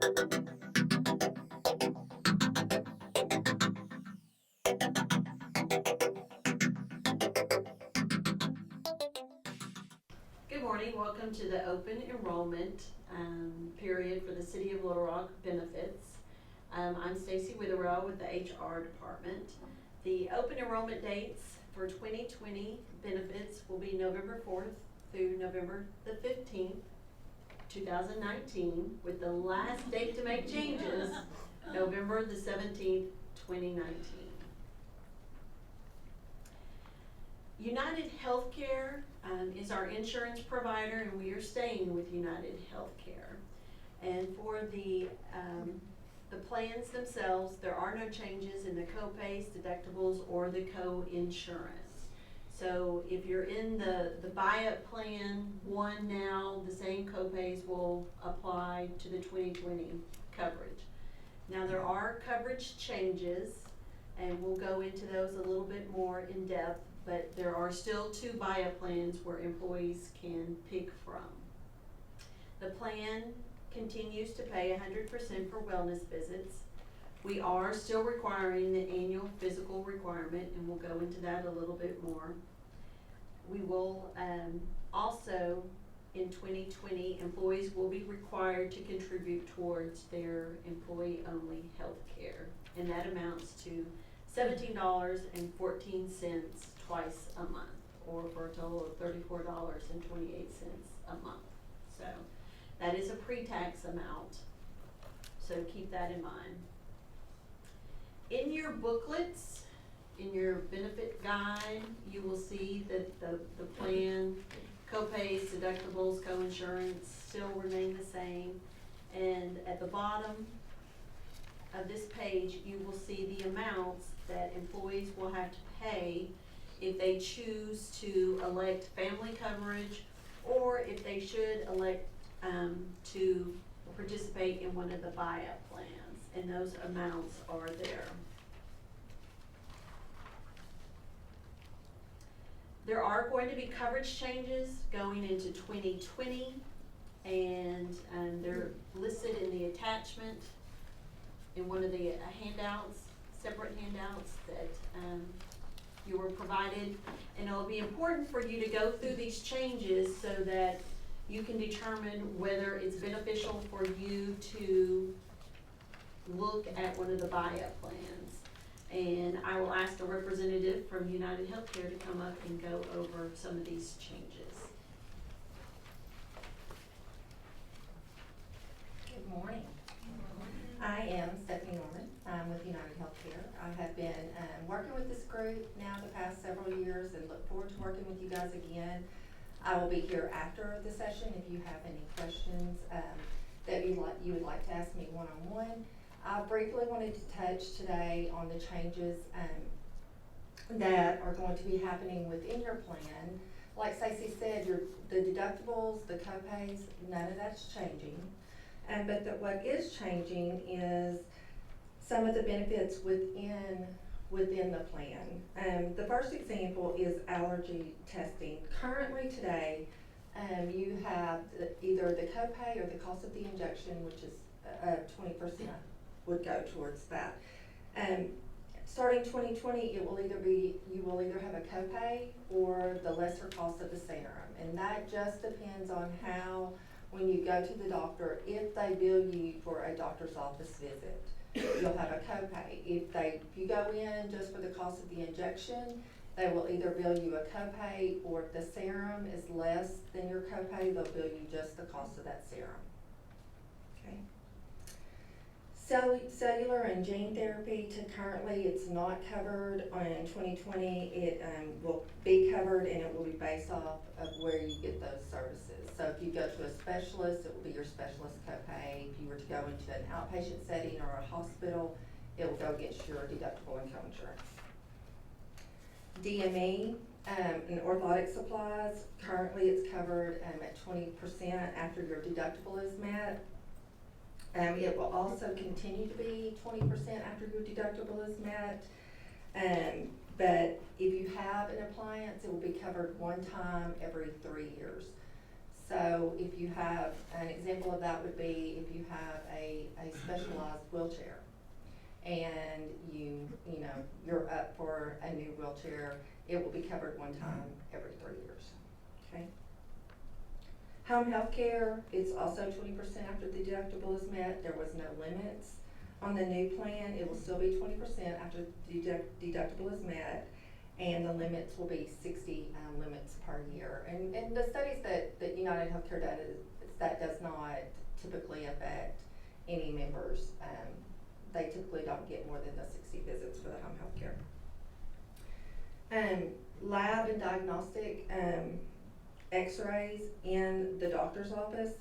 Good morning, welcome to the open enrollment period for the City of Little Rock benefits. I'm Stacy Witherell with the HR department. The open enrollment dates for 2020 benefits will be November 4th through November the 15th, 2019, with the last date to make changes, November the 17th, 2019. United Healthcare is our insurance provider, and we are staying with United Healthcare. And for the plans themselves, there are no changes in the co-pays, deductibles, or the co-insurance. So if you're in the buy-up plan 1 now, the same co-pays will apply to the 2020 coverage. Now there are coverage changes, and we'll go into those a little bit more in depth, but there are still 2 buy-up plans where employees can pick from. The plan continues to pay 100% for wellness visits. We are still requiring the annual physical requirement, and we'll go into that a little bit more. We will also, in 2020, employees will be required to contribute towards their employee-only health care, and that amounts to $17.14 twice a month, or for a total of $34.28 a month. So that is a pre-tax amount, so keep that in mind. In your booklets, in your benefit guide, you will see that the plan, co-pays, deductibles, co-insurance still remain the same. And at the bottom of this page, you will see the amounts that employees will have to pay if they choose to elect family coverage, or if they should elect to participate in one of the buy-up plans, and those amounts are there. There are going to be coverage changes going into 2020, and they're listed in the attachment in one of the handouts, separate handouts that you were provided. And it'll be important for you to go through these changes so that you can determine whether it's beneficial for you to look at one of the buy-up plans. And I will ask a representative from United Healthcare to come up and go over some of these changes. Good morning. I am Stephanie Norman. I'm with United Healthcare. I have been working with this group now the past several years, and look forward to working with you guys again. I will be here after the session if you have any questions that you would like to ask me one-on-one. I briefly wanted to touch today on the changes that are going to be happening within your plan. Like Stacey said, the deductibles, the co-pays, none of that's changing. But what is changing is some of the benefits within the plan. The first example is allergy testing. Currently today, you have either the copay or the cost of the injection, which is 20% would go towards that. Starting 2020, you will either have a copay or the lesser cost of the serum, and that just depends on how, when you go to the doctor, if they bill you for a doctor's office visit, you'll have a copay. If you go in just for the cost of the injection, they will either bill you a copay, or if the serum is less than your copay, they'll bill you just the cost of that serum. Okay. Cellular and gene therapy, currently it's not covered. In 2020, it will be covered, and it will be based off of where you get those services. So if you go to a specialist, it will be your specialist copay. If you were to go into an outpatient setting or a hospital, it will go against your deductible and co-insurance. DME and orthotic supplies, currently it's covered at 20% after your deductible is met. It will also continue to be 20% after your deductible is met. But if you have an appliance, it will be covered one time every 3 years. So if you have, an example of that would be if you have a a specialized wheelchair. And you know, you're up for a new wheelchair, it will be covered one time every 3 years, okay? Home health care, it's also 20% after the deductible is met. There was no limits. On the new plan, it will still be 20% after the deductible is met, and the limits will be 60 limits per year. And the studies that United Healthcare does, that does not typically affect any members. They typically don't get more than the 60 visits for the home health care. Lab and diagnostic x-rays in the doctor's office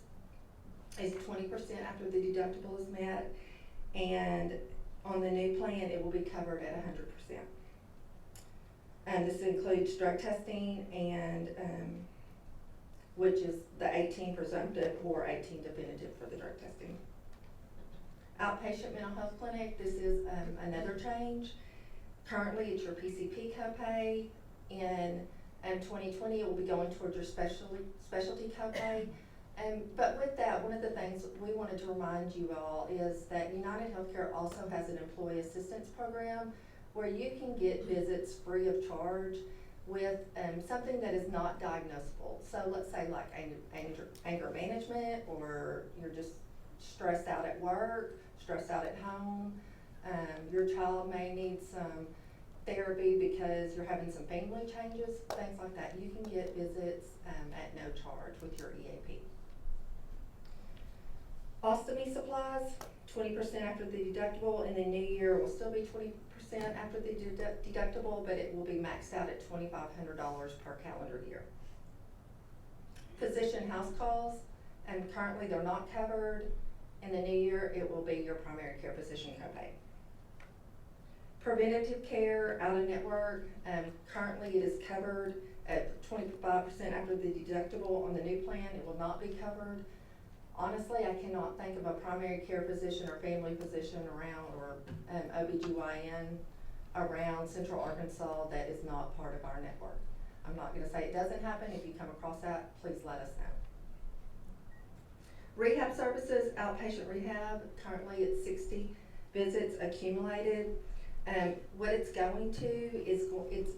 is 20% after the deductible is met, and on the new plan it will be covered at 100%. This includes drug testing and which is the 18 presumptive or 18 definitive for the drug testing. Outpatient mental health clinic, this is another change. Currently it's your PCP copay. In 2020 it will be going towards your specialty copay. But with that, one of the things we wanted to remind you all is that United Healthcare also has an employee assistance program where you can get visits free of charge with something that is not diagnosable. So let's say like anger management, or you're just stressed out at work, stressed out at home. Your child may need some therapy because you're having some family changes, things like that. You can get visits at no charge with your EAP. Ostomy supplies, 20% after the deductible. In the new year, it will still be 20% after the deductible, but it will be maxed out at $2,500 per calendar year. Physician house calls, and currently they're not covered. In the new year, it will be your primary care physician copay. Preventative care out of network, currently it is covered at 25% after the deductible. On the new plan, it will not be covered. Honestly, I cannot think of a primary care physician or family physician around, or OBGYN around Central Arkansas that is not part of our network. I'm not gonna say it doesn't happen. If you come across that, please let us know. Rehab services, outpatient rehab, currently it's 60 visits accumulated. What it's going to is,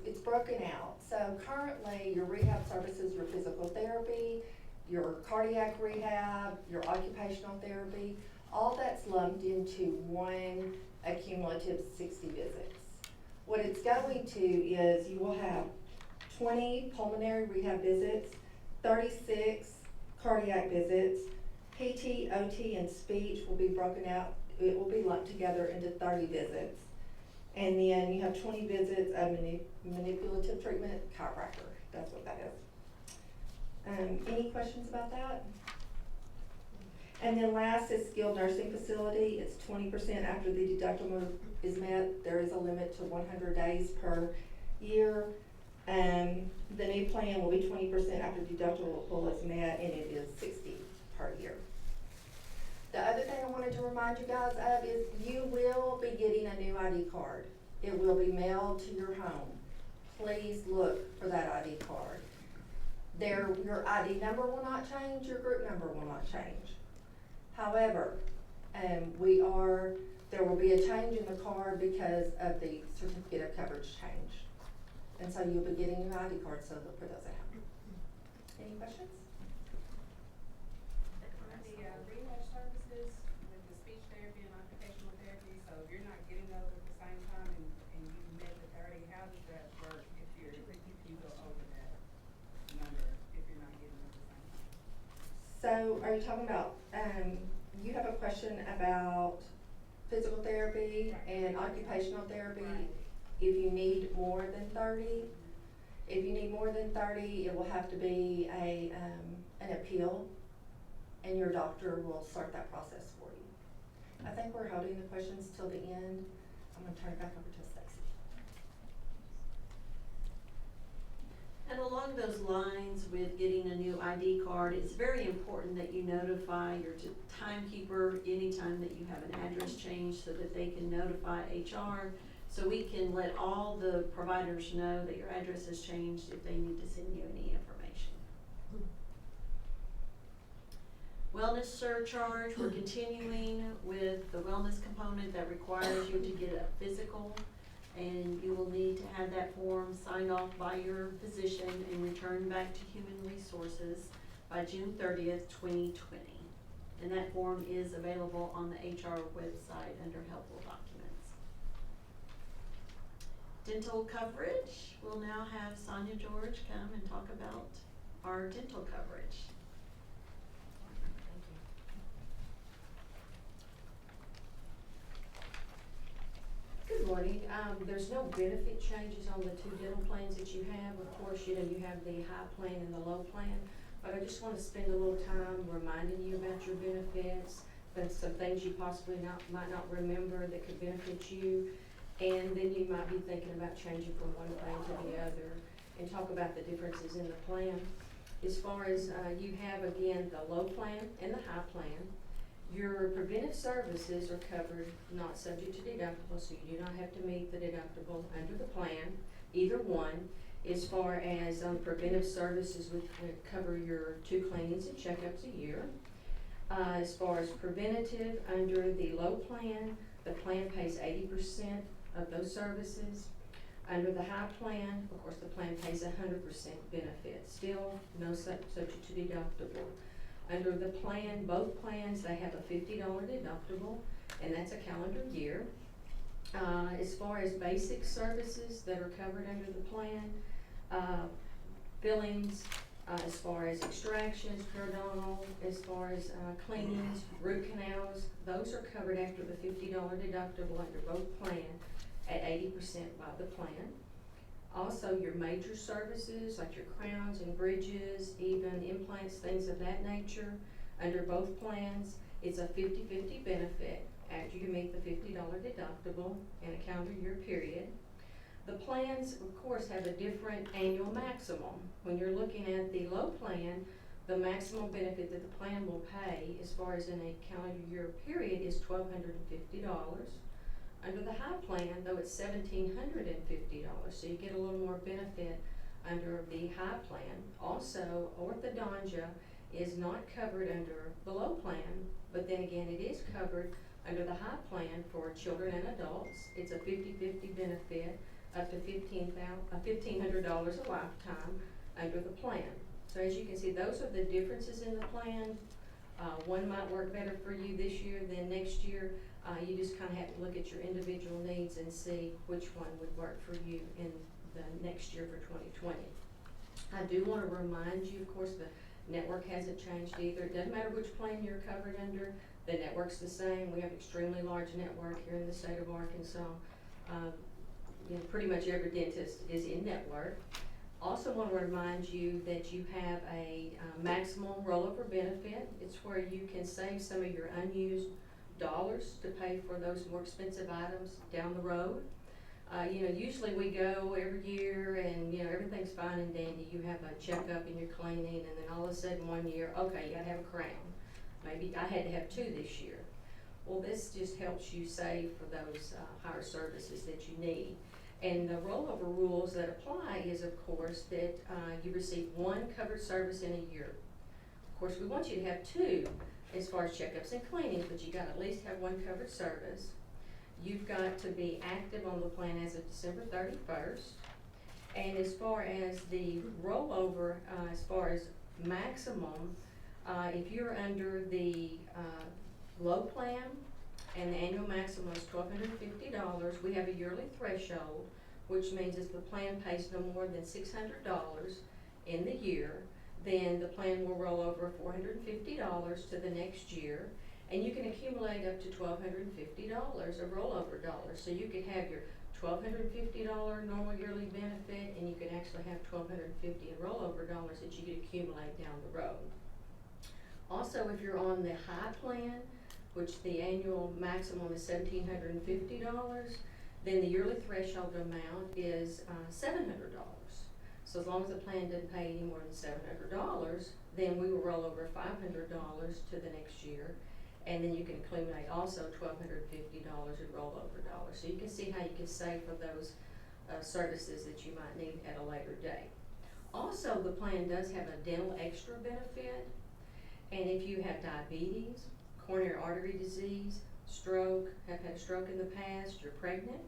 it's broken out. So currently your rehab services, your physical therapy, your cardiac rehab, your occupational therapy, all that's lumped into one accumulative 60 visits. What it's going to is you will have 20 pulmonary rehab visits, 36 cardiac visits, PT, OT, and speech will be broken out. It will be lumped together into 30 visits. And then you have 20 visits of manipulative treatment, chiropractor. That's what that is. Any questions about that? And then last is skilled nursing facility. It's 20% after the deductible is met. There is a limit to 100 days per year. The new plan will be 20% after deductible is met, and it is 60 per year. The other thing I wanted to remind you guys of is you will be getting a new ID card. It will be mailed to your home. Please look for that ID card. Your ID number will not change, your group number will not change. However, there will be a change in the card because of the certificate of coverage change. And so you'll be getting your ID card, so look for those at home. Any questions? The rehab services with the speech therapy and occupational therapy, so if you're not getting those at the same time and you met the 30, how does that work if you go over that number if you're not getting them at the same time? So are you talking about, you have a question about physical therapy and occupational therapy? Right. If you need more than 30, if you need more than 30, it will have to be an appeal, and your doctor will start that process for you. I think we're holding the questions till the end. I'm gonna turn it back over to Stacy. And along those lines with getting a new ID card, it's very important that you notify your timekeeper anytime that you have an address change so that they can notify HR, so we can let all the providers know that your address has changed if they need to send you any information. Wellness surcharge, we're continuing with with the wellness component that requires you to get a physical, and you will need to have that form signed off by your physician and returned back to Human Resources by June 30th, 2020. And that form is available on the HR website under helpful documents. Dental coverage, we'll now have Sonia George come and talk about our dental coverage. Good morning. There's no benefit changes on the two dental plans that you have. Of course, you know, you have the high plan and the low plan, but I just want to spend a little time reminding you about your benefits, and some things you possibly might not remember that could benefit you. And then you might be thinking about changing from one plan to the other, and talk about the differences in the plan. As far as you have, again, the low plan and the high plan. Your preventive services are covered, not subject to deductible, so you do not have to meet the deductible under the plan, either one. As far as preventive services, would cover your 2 cleanings and checkups a year. As far as preventative, under the low plan, the plan pays 80% of those services. Under the high plan, of course, the plan pays 100% benefit, still no subject to deductible. Under the plan, both plans, they have a $50 deductible, and that's a calendar year. As far as basic services that are covered under the plan, fillings, as far as extractions, periodontal, as far as cleanings, root canals, those are covered after the $50 deductible under both plans at 80% by the plan. Also, your major services, like your crowns and bridges, even implants, things of that nature, under both plans, it's a 50-50 benefit after you meet the $50 deductible in a calendar year period. The plans, of course, have a different annual maximum. When you're looking at the low plan, the maximum benefit that the plan will pay, as far as in a calendar year period, is $1,250. Under the high plan, though, it's $1,750, so you get a little more benefit under the high plan. Also, orthodontia is not covered under the low plan, but then again, it is covered under the high plan for children and adults. It's a 50-50 benefit, up to $1,500 a lifetime under the plan. So as you can see, those are the differences in the plan. One might work better for you this year than next year. You just kind of have to look at your individual needs and see which one would work for you in the next year for 2020. I do want to remind you, of course, the network hasn't changed either. It doesn't matter which plan you're covered under, the network's the same. We have an extremely large network here in the state of Arkansas. You know, pretty much every dentist is in network. Also want to remind you that you have a maximum rollover benefit. It's where you can save some of your unused dollars to pay for those more expensive items down the road. You know, usually we go every year and, you know, everything's fine and dandy. You have a checkup and you're cleaning, and then all of a sudden one year, okay, you gotta have a crown. Maybe I had to have 2 this year. Well, this just helps you save for those higher services that you need. And the rollover rules that apply is, of course, that you receive 1 covered service in a year. Of course, we want you to have 2 as far as checkups and cleanings, but you got to at least have 1 covered service. You've got to be active on the plan as of December 31st. And as far as the rollover, as far as maximum, if you're under the low plan and the annual maximum is $1,250, we have a yearly threshold, which means if the plan pays no more than $600 in the year, then the plan will roll over $450 to the next year, and you can accumulate up to $1,250 of rollover dollars. So you could have your $1,250 normal yearly benefit, and you could actually have $1,250 in rollover dollars that you could accumulate down the road. Also, if you're on the high plan, which the annual maximum is $1,750, then the yearly threshold amount is $700. So as long as the plan doesn't pay any more than $700, then we will roll over $500 to the next year, and then you can accumulate also $1,250 in rollover dollars. So you can see how you can save for those services that you might need at a later date. Also, the plan does have a dental extra benefit, and if you have diabetes, coronary artery disease, stroke, have had a stroke in the past, you're pregnant,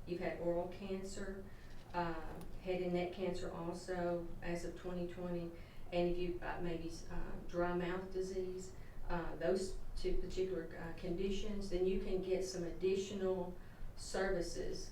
you've had oral cancer, head and neck cancer also as of 2020, and if you've got maybe dry mouth disease, those two particular conditions, then you can get some additional services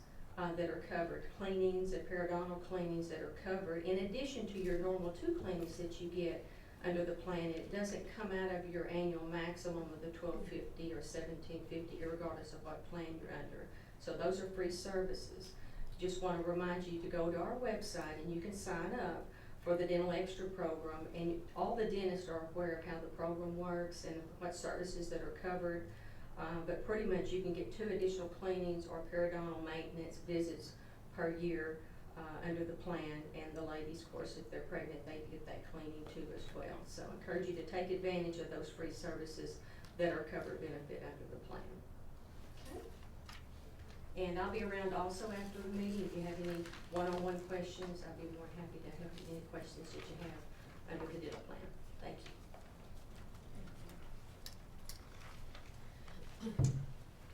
that are covered, cleanings and periodontal cleanings that are covered, in addition to your normal 2 cleanings that you get under the plan. It doesn't come out of your annual maximum of the $1,250 or $1,750, regardless of what plan you're under. So those are free services. Just want to remind you to go to our website and you can sign up for the Dental Extra program, and all the dentists are aware of how the program works and what services that are covered. But pretty much you can get 2 additional cleanings or periodontal maintenance visits per year under the plan, and the ladies, of course, if they're pregnant, they get that cleaning too as well. So I encourage you to take advantage of those free services that are covered benefit under the plan. Okay. And I'll be around also after the meeting. If you have any one-on-one questions, I'll be more happy to help you with any questions that you have under the dental plan. Thank you.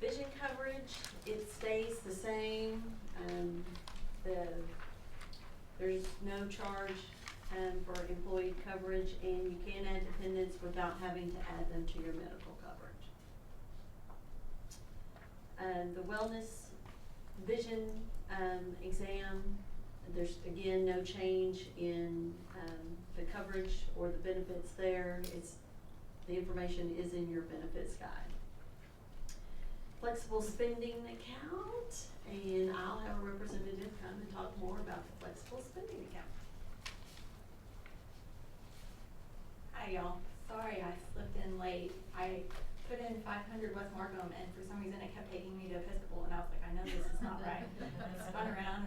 Vision coverage, it stays the same. There's no charge for employee coverage, and you can add dependents without having to add them to your medical coverage. The wellness vision exam, there's again no change in the coverage or the benefits there. The information is in your benefits guide. Flexible spending account, and I'll have a representative come and talk more about the flexible spending account. Hi y'all, sorry I slipped in late. I put in 500 West Markham, and for some reason it kept taking me to Episcopal, and I was like, I know this is not right. It's spun around,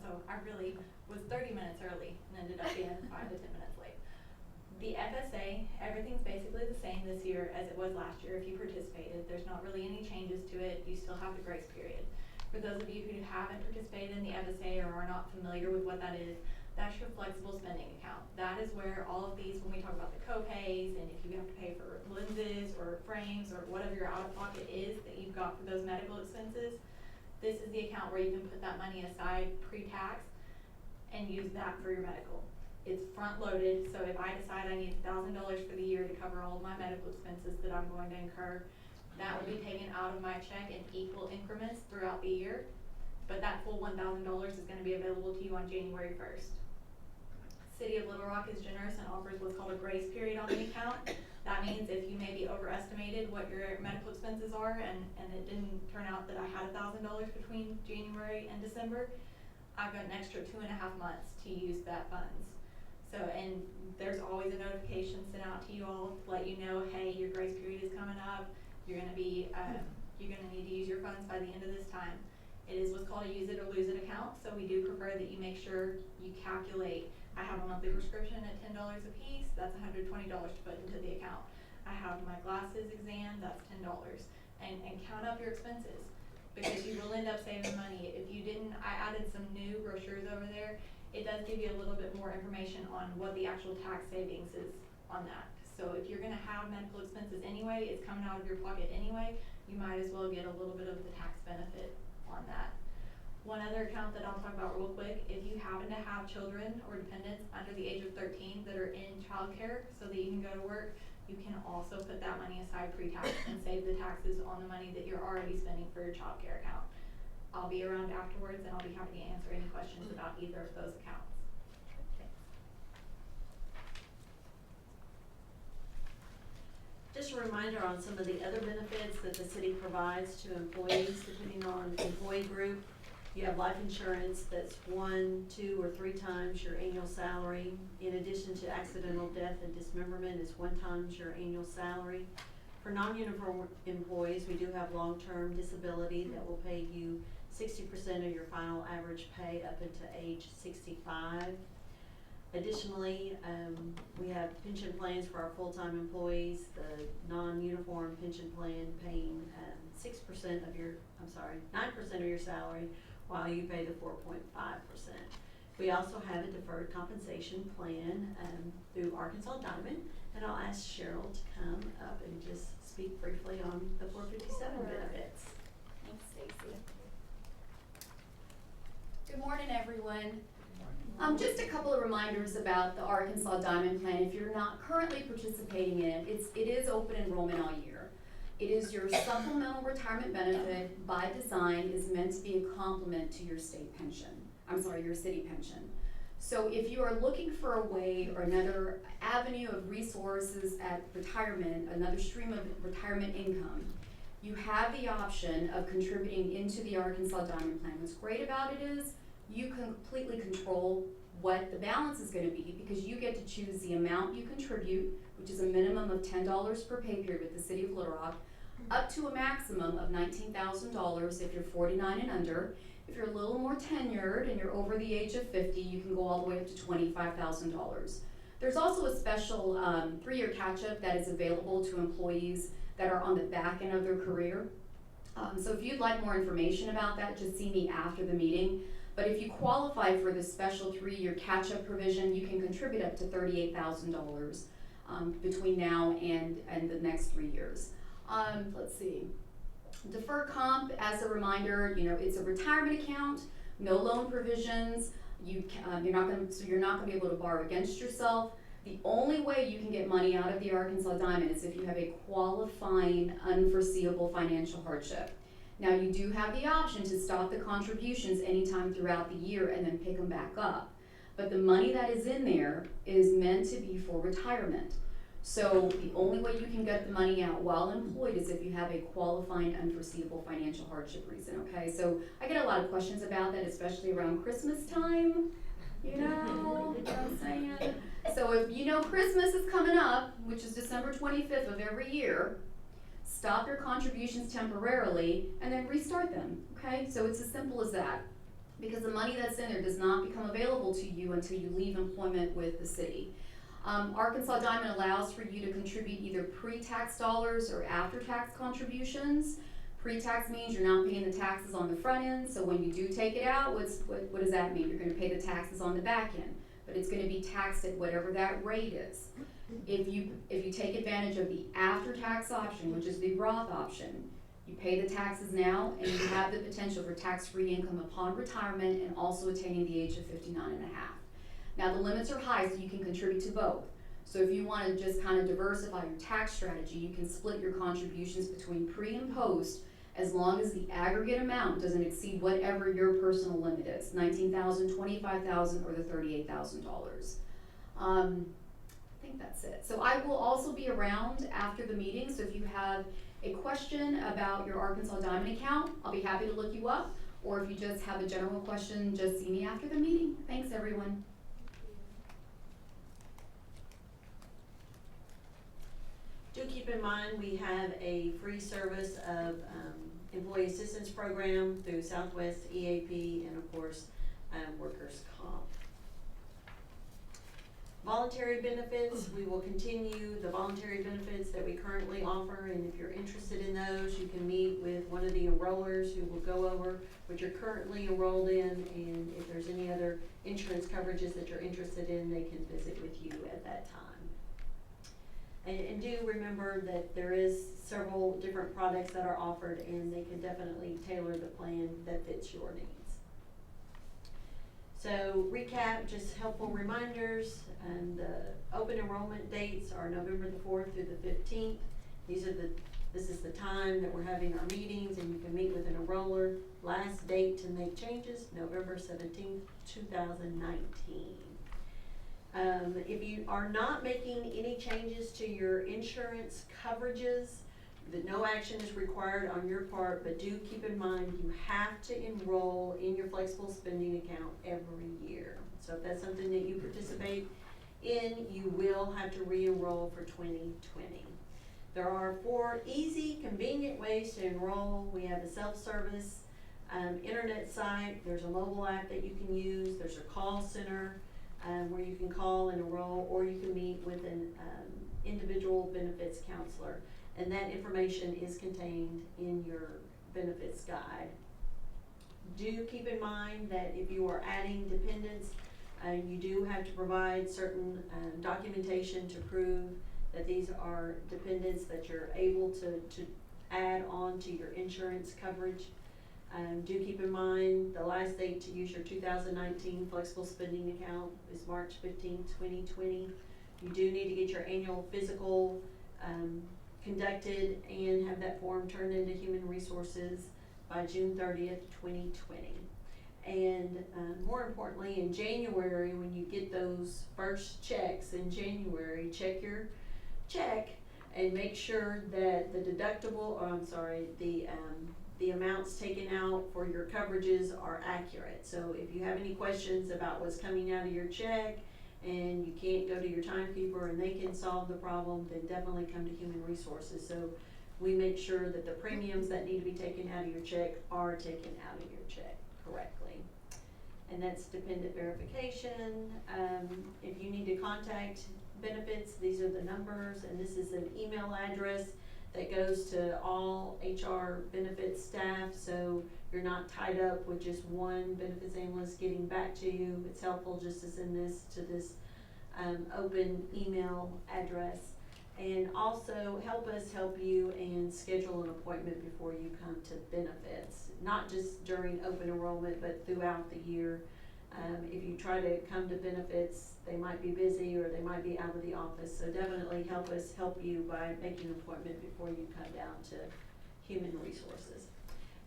so I really was 30 minutes early and ended up being 5 to 10 minutes late. The FSA, everything's basically the same this year as it was last year if you participated. There's not really any changes to it. You still have the grace period. For those of you who haven't participated in the FSA or are not familiar with what that is, that's your flexible spending account. That is where all of these, when we talk about the co-pays and if you have to pay for lenses or frames or whatever your out-of-pocket is that you've got for those medical expenses, this is the account where you can put that money aside pre-tax and use that for your medical. It's front-loaded, so if I decide I need $1,000 for the year to cover all of my medical expenses that I'm going to incur, that will be taken out of my check in equal increments throughout the year. But that full $1,000 is going to be available to you on January 1st. City of Little Rock is generous and offers what's called a grace period on the account. That means if you maybe overestimated what your medical expenses are and it didn't turn out that I had $1,000 between January and December, I've got an extra 2.5 months to use that funds. So, and there's always a notification sent out to you all to let you know, hey, your grace period is coming up. You're gonna be, you're gonna need to use your funds by the end of this time. It is what's called a use it or lose it account, so we do prefer that you make sure you calculate. I have a monthly prescription at $10 a piece, that's $120 to put into the account. I have my glasses exam, that's $10. And count up your expenses, because you will end up saving money. If you didn't, I added some new brochures over there. It does give you a little bit more information on what the actual tax savings is on that. So if you're gonna have medical expenses anyway, it's coming out of your pocket anyway, you might as well get a little bit of the tax benefit on that. One other account that I'll talk about real quick, if you happen to have children or dependents under the age of 13 that are in childcare so that you can go to work, you can also put that money aside pre-tax and save the taxes on the money that you're already spending for your childcare account. I'll be around afterwards and I'll be happy to answer any questions about either of those accounts. Just a reminder on some of the other benefits that the city provides to employees depending on employee group. You have life insurance that's 1, 2, or 3 times your annual salary. In addition to accidental death and dismemberment is 1 times your annual salary. For non-uniform employees, we do have long-term disability that will pay you 60% of your final average pay up into age 65. Additionally, we have pension plans for our full-time employees, the non-uniform pension plan paying 9% of your salary, while you pay the 4.5%. We also have a deferred compensation plan through Arkansas Diamond, and I'll ask Cheryl to come up and just speak briefly on the 457 benefits. Thanks, Stacy. Good morning, everyone. Just a couple of reminders about the Arkansas Diamond Plan. If you're not currently participating in it, it is open enrollment all year. It is your supplemental retirement benefit by design, is meant to be a complement to your state pension. Your city pension. So if you are looking for a way or another avenue of resources at retirement, another stream of retirement income, you have the option of contributing into the Arkansas Diamond Plan. What's great about it is you can completely control what the balance is going to be, because you get to choose the amount you contribute, which is a minimum of $10 per pay period with the city of Little Rock, up to a maximum of $19,000 if you're 49 and under. If you're a little more tenured and you're over the age of 50, you can go all the way up to $25,000. There's also a special 3-year catch-up that is available to employees that are on the back end of their career. So if you'd like more information about that, just see me after the meeting. But if you qualify for this special 3-year catch-up provision, you can contribute up to $38,000 between now and the next 3 years. Let's see. Deferred comp, as a reminder, it's a retirement account, no loan provisions. You're not going to be able to borrow against yourself. The only way you can get money out of the Arkansas Diamond is if you have a qualifying, unforeseeable financial hardship. Now, you do have the option to stop the contributions anytime throughout the year and then pick them back up. But the money that is in there is meant to be for retirement. So the only way you can get the money out while employed is if you have a qualifying, unforeseeable financial hardship reason, okay? So I get a lot of questions about that, especially around Christmas time, you know what I'm saying? So if you know Christmas is coming up, which is December 25th of every year, stop your contributions temporarily and then restart them, okay? So it's as simple as that, because the money that's in there does not become available to you until you leave employment with the city. Arkansas Diamond allows for you to contribute either pre-tax dollars or after-tax contributions. Pre-tax means you're not paying the taxes on the front end, so when you do take it out, what does that mean? You're going to pay the taxes on the back end, but it's going to be taxed at whatever that rate is. If you take advantage of the after-tax option, which is the Roth option, you pay the taxes now and you have the potential for tax-free income upon retirement and also attaining the age of 59 and a half. Now, the limits are high, so you can contribute to both. So if you want to just kind of diversify your tax strategy, you can split your contributions between pre and post, as long as the aggregate amount doesn't exceed whatever your personal limit is, $19,000, $25,000, or the $38,000. I think that's it. So I will also be around after the meeting, so if you have a question about your Arkansas Diamond account, I'll be happy to look you up, or if you just have a general question, just see me after the meeting. Thanks, everyone. Do keep in mind, we have a free service of employee assistance program through Southwest EAP and of course workers' comp. Voluntary benefits, we will continue the voluntary benefits that we currently offer, and if you're interested in those, you can meet with one of the enrollers who will go over what you're currently enrolled in, and if there's any other insurance coverages that you're interested in, they can visit with you at that time. And do remember that there is several different products that are offered, and they can definitely tailor the plan that fits your needs. So recap, just helpful reminders, and the open enrollment dates are November the 4th through the 15th. This is the time that we're having our meetings, and you can meet with an enroller. Last date to make changes, November 17th, 2019. If you are not making any changes to your insurance coverages, that no action is required on your part, but do keep in mind you have to enroll in your flexible spending account every year. So if that's something that you participate in, you will have to re-enroll for 2020. There are 4 easy, convenient ways to enroll. We have a self-service internet site. There's a mobile app that you can use. There's a call center where you can call and enroll, or you can meet with an individual benefits counselor. And that information is contained in your benefits guide. Do keep in mind that if you are adding dependents, you do have to provide certain documentation to prove that these are dependents that you're able to add on to your insurance coverage. Do keep in mind, the last date to use your 2019 flexible spending account is March 15th, 2020. You do need to get your annual physical conducted and have that form turned into Human Resources by June 30th, 2020. And more importantly, in January, when you get those first checks in January, check your check and make sure that the deductible, the amounts taken out for your coverages are accurate. So if you have any questions about what's coming out of your check and you can't go to your timekeeper and they can solve the problem, then definitely come to Human Resources. So we make sure that the premiums that need to be taken out of your check are taken out of your check correctly. And that's dependent verification. If you need to contact benefits, these are the numbers, and this is an email address that goes to all HR benefits staff, so you're not tied up with just one benefits analyst getting back to you. It's helpful just to send this to this open email address. And also help us help you and schedule an appointment before you come to benefits, not just during open enrollment, but throughout the year. If you try to come to benefits, they might be busy or they might be out of the office, so definitely help us help you by making an appointment before you come down to Human Resources.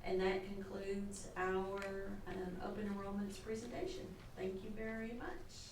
And that concludes our open enrollments presentation. Thank you very much.